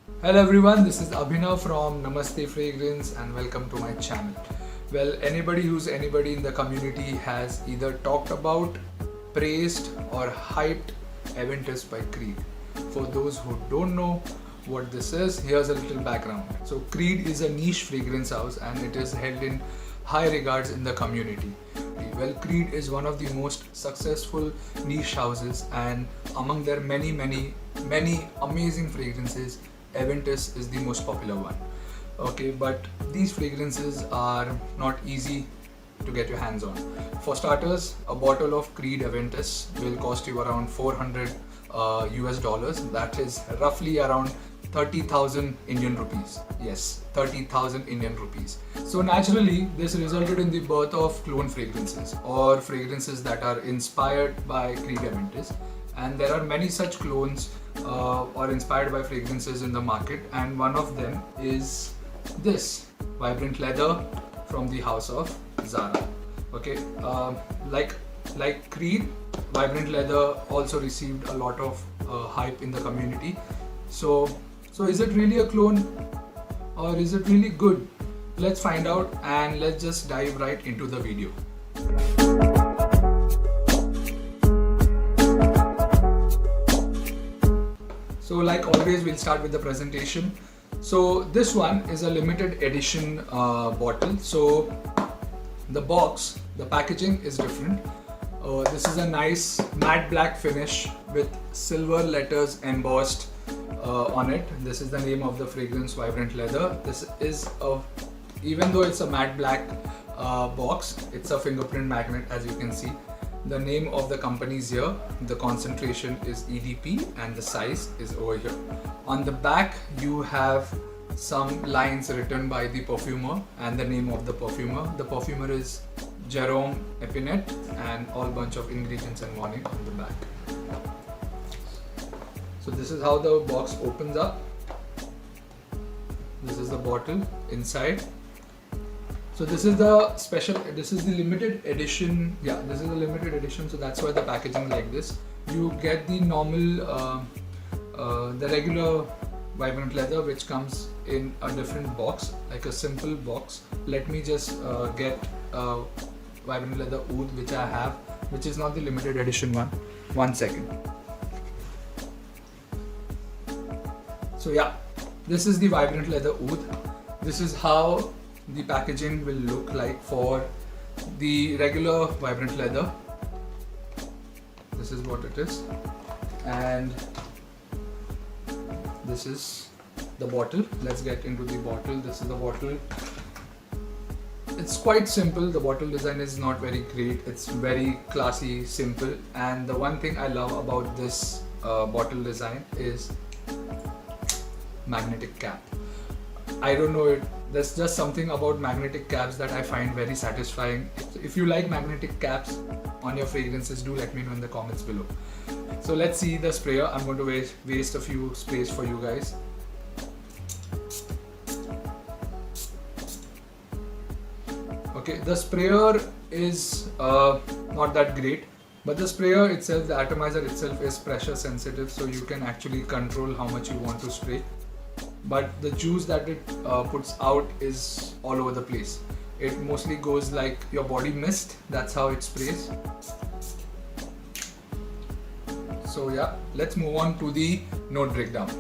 Hello everyone, this is Abhinav from Namaste Fragrance and welcome to my channel. Well, anybody who's anybody in the community has either talked about, praised or hyped Aventus by Creed. For those who don't know what this is, here's a little background. So Creed is a niche fragrance house and it is held in high regards in the community. Well, Creed is one of the most successful niche houses, and among their many amazing fragrances, Aventus is the most popular one. Okay, but these fragrances are not easy to get your hands on. For starters, a bottle of Creed Aventus will cost you around 400 US dollars. That is roughly around 30,000 Indian rupees. Yes, 30,000 Indian rupees. So naturally, this resulted in the birth of clone fragrances or fragrances that are inspired by Creed Aventus. And there are many such clones or inspired by fragrances in the market, and one of them is this Vibrant Leather from the house of Zara. Okay, like Creed, Vibrant Leather also received a lot of hype in the community. So is it really a clone or is it really good? Let's find out and let's just dive right into the video. So like always, we'll start with the presentation. So this one is a limited edition bottle. So the box, the packaging is different. This is a nice matte black finish with silver letters embossed on it. This is the name of the fragrance, Vibrant Leather. This is even though it's a matte black box, it's a fingerprint magnet, as you can see. The name of the company is here, the concentration is EDP and the size is over here. On the back you have some lines written by the perfumer and the name of the perfumer. The perfumer is Jerome Epinette, and all bunch of ingredients and warning on the back. So this is how the box opens up. This is the bottle inside. So this is the limited edition. Yeah, this is a limited edition, so that's why the packaging like this. You get the normal, the regular Vibrant Leather, which comes in a different box, like a simple box. Let me just get Vibrant Leather Oud, which I have, which is not the limited edition one. 1 second. So yeah, this is the Vibrant Leather Oud. This is how the packaging will look like for the regular Vibrant Leather. This is what it is, and this is the bottle. Let's get into the bottle. This is the bottle. It's quite simple. The bottle design is not very great. It's very classy, simple, and the one thing I love about this bottle design is magnetic cap. I don't know, there's just something about magnetic caps that I find very satisfying. If you like magnetic caps on your fragrances, do let me know in the comments below. So let's see the sprayer. I'm going to waste a few sprays for you guys. Okay, the sprayer is not that great, but the sprayer itself, the atomizer itself, is pressure sensitive, so you can actually control how much you want to spray. But the juice that it puts out is all over the place. It mostly goes like your body mist. That's how it sprays. So yeah, let's move on to the note breakdown.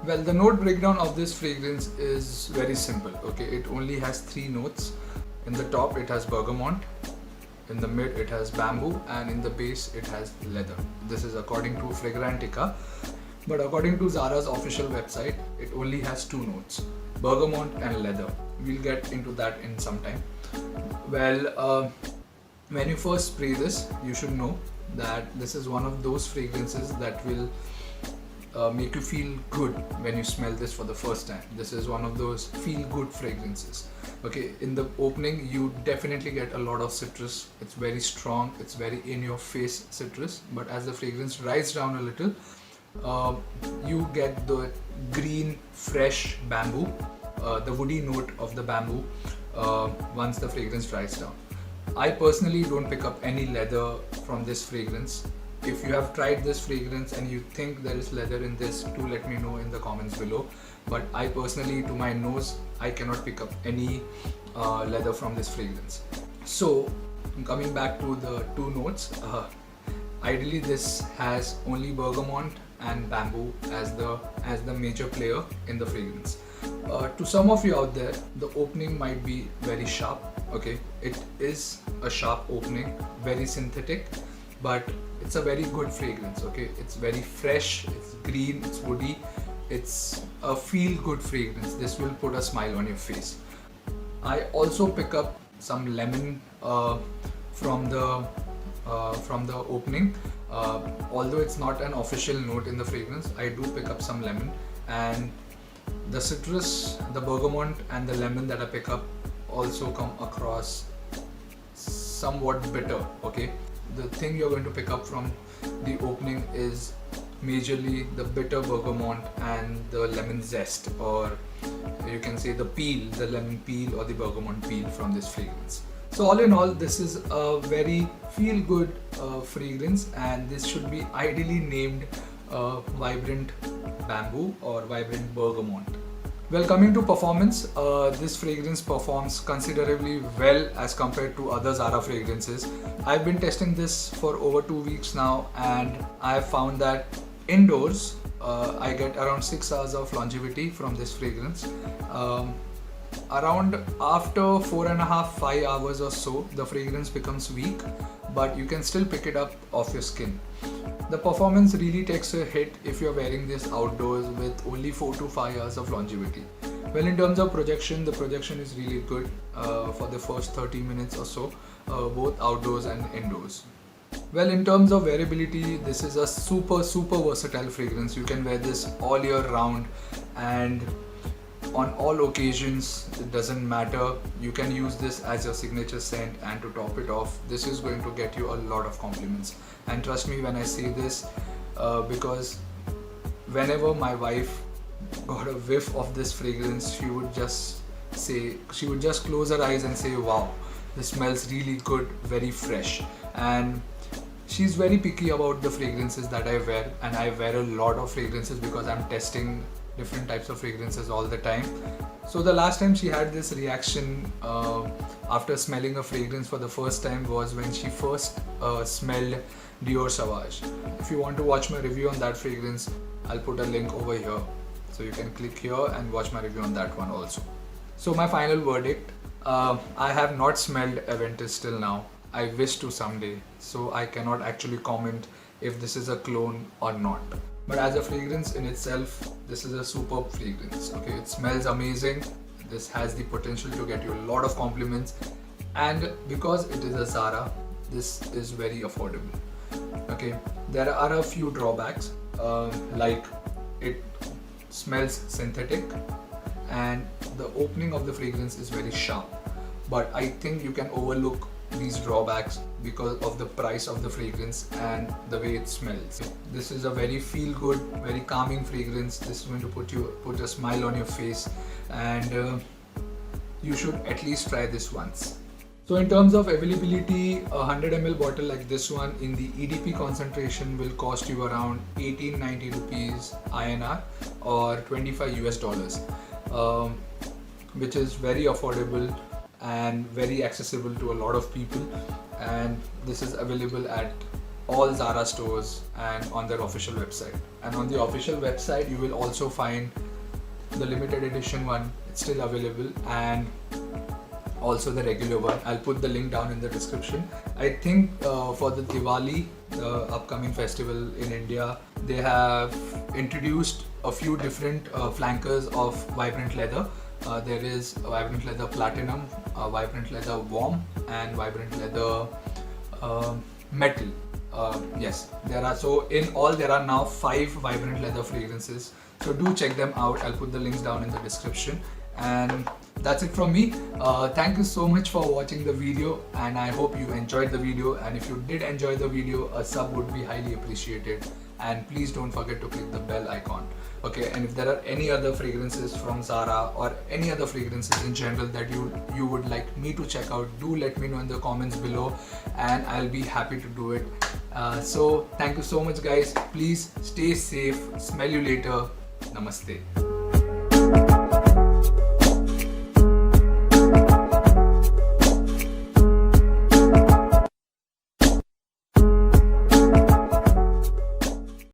Well, the note breakdown of this fragrance is very simple. Okay, it only has 3 notes. In the top it has bergamot, in the mid it has bamboo, and in the base it has leather. This is according to Fragrantica. But according to Zara's official website, it only has 2 notes, bergamot and leather. We'll get into that in some time. Well, when you first spray this, you should know that this is one of those fragrances that will make you feel good when you smell this for the first time. This is one of those feel good fragrances. Okay, in the opening you definitely get a lot of citrus. It's very strong, it's very in your face citrus, but as the fragrance dries down a little, you get the green fresh bamboo, the woody note of the bamboo once the fragrance dries down. I personally don't pick up any leather from this fragrance. If you have tried this fragrance and you think there is leather in this, do let me know in the comments below. but I personally, to my nose, I cannot pick up any leather from this fragrance. So coming back to the two notes, ideally this has only bergamot and bamboo as the major player in the fragrance. To some of you out there, the opening might be very sharp. Okay, it is a sharp opening, very synthetic, but it's a very good fragrance. Okay, it's very fresh, it's green, it's woody, it's a feel good fragrance. This will put a smile on your face. I also pick up some lemon from the opening. Although it's not an official note in the fragrance, I do pick up some lemon, and the citrus, the bergamot and the lemon that I pick up also come across somewhat bitter. Okay, the thing you're going to pick up from the opening is majorly the bitter bergamot and the lemon zest, or you can say the peel, the lemon peel or the bergamot peel from this fragrance. So all in all, this is a very feel good fragrance, and this should be ideally named Vibrant Bamboo or Vibrant Bergamot. Well, coming to performance, this fragrance performs considerably well as compared to other Zara fragrances. I've been testing this for over 2 weeks now, and I've found that indoors I get around 6 hours of longevity from this fragrance. Around after 4.5-5 hours or so, the fragrance becomes weak, but you can still pick it up off your skin. The performance really takes a hit if you're wearing this outdoors with only 4 to 5 hours of longevity. Well, in terms of projection, the projection is really good for the first 30 minutes or so, both outdoors and indoors. Well, in terms of wearability, this is a super versatile fragrance. You can wear this all year round, and on all occasions, it doesn't matter. You can use this as your signature scent, and to top it off, this is going to get you a lot of compliments. And trust me when I say this, because whenever my wife got a whiff of this fragrance, she would just close her eyes and say, wow, this smells really good, very fresh. And she's very picky about the fragrances that I wear, and I wear a lot of fragrances because I'm testing different types of fragrances all the time. So the last time she had this reaction after smelling a fragrance for the first time was when she first smelled Dior Sauvage. If you want to watch my review on that fragrance, I'll put a link over here, so you can click here and watch my review on that one also. So my final verdict, I have not smelled Aventus till now. I wish to someday, so I cannot actually comment if this is a clone or not. But as a fragrance in itself, this is a superb fragrance. Okay, it smells amazing. This has the potential to get you a lot of compliments, and because it is a Zara, this is very affordable. Okay, there are a few drawbacks, like it smells synthetic, and the opening of the fragrance is very sharp. But I think you can overlook these drawbacks because of the price of the fragrance and the way it smells. This is a very feel good, very calming fragrance. This is going to put a smile on your face, and you should at least try this once. So in terms of availability, a 100 ml bottle like this one in the EDP concentration will cost you around 1890 rupees INR or $25, which is very affordable and very accessible to a lot of people. And this is available at all Zara stores and on their official website. And on the official website, you will also find the limited edition one. It's still available, and also the regular one. I'll put the link down in the description. I think for the Diwali, the upcoming festival in India, they have introduced a few different flankers of Vibrant Leather. There is Vibrant Leather Platinum, Vibrant Leather Warm, and Vibrant Leather Metal. Yes, there are. So in all, there are now 5 Vibrant Leather fragrances. So do check them out. I'll put the links down in the description. And that's it from me. Thank you so much for watching the video, and I hope you enjoyed the video. And if you did enjoy the video, a sub would be highly appreciated. And please don't forget to click the bell icon. Okay, and if there are any other fragrances from Zara or any other fragrances in general that you would like me to check out, do let me know in the comments below, and I'll be happy to do it. So thank you so much, guys. Please stay safe. Smell you later. Namaste.